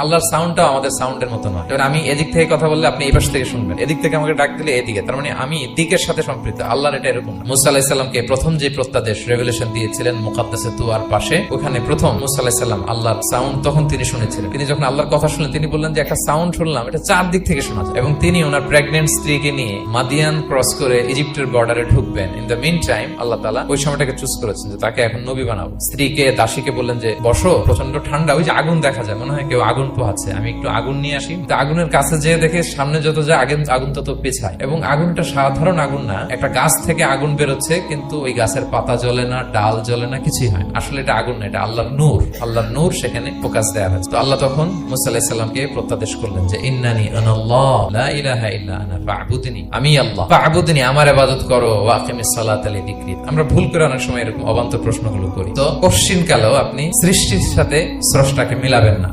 আল্লাহর সাউন্ডটাও আমাদের সাউন্ডের মতো নয়। এবার আমি এদিক থেকে কথা বললে আপনি এই পাশ থেকে শুনবেন, এদিক থেকে আমাকে ডাক দিলে এদিকে, তার মানে আমি দিকের সাথে সম্পৃক্ত। আল্লাহর এটা এরকম না। মুসা আলাইহিস সালামকে প্রথম যে প্রত্যাদেশ রেভেলেশন দিয়েছিলেন মুকাদ্দাসে তুয়ার পাশে, ওখানে প্রথম মুসা আলাইহিস সালাম আল্লাহর সাউন্ড তখন তিনি শুনেছিলেন। তিনি যখন আল্লাহর কথা শুনলেন তিনি বললেন যে একটা সাউন্ড শুনলাম, এটা চারদিক থেকে শোনা যায়। এবং তিনি ওনার প্রেগনেন্ট স্ত্রীকে নিয়ে মাদিয়ান ক্রস করে ইজিপ্টের বর্ডারে ঢুকবেন। ইন দ্য মিন টাইম আল্লাহ তাআলা ওই সময়টাকে চুজ করেছেন যে তাকে এখন নবী বানাবো। স্ত্রীকে দাসীকে বললেন যে বসো, প্রচন্ড ঠান্ডা, ওই যে আগুন দেখা যায়, মনে হয় কেউ আগুন পোহাচ্ছে, আমি একটু আগুন নিয়ে আসি। আগুনের কাছে যেয়ে দেখে সামনে যত যায় আগুন তত পেছায়। এবং আগুনটা সাধারণ আগুন না, একটা গাছ থেকে আগুন বেরোচ্ছে, কিন্তু ওই গাছের পাতা জ্বলে না, ডাল জ্বলে না, কিছুই হয়। আসলে এটা আগুন না, এটা আল্লাহর নূর। আল্লাহর নূর সেখানে ফোকাস দেওয়া হয়েছে। তো আল্লাহ তখন মুসা আলাইহিস সালামকে প্রত্যাদেশ করলেন যে ইন্নানি আনাল্লাহ লা ইলাহা ইল্লা আনা ফা'বুদনি, আমি আল্লাহ, ফা'বুদনি, আমার ইবাদত করো, ওয়া আকিমিস সালাতা লিযিকরি। আমরা ভুল করে অনেক সময় এরকম অবান্তর প্রশ্নগুলো করি। তো কোশ্চিন কালেও আপনি সৃষ্টির সাথে স্রষ্টাকে মিলাবেন না।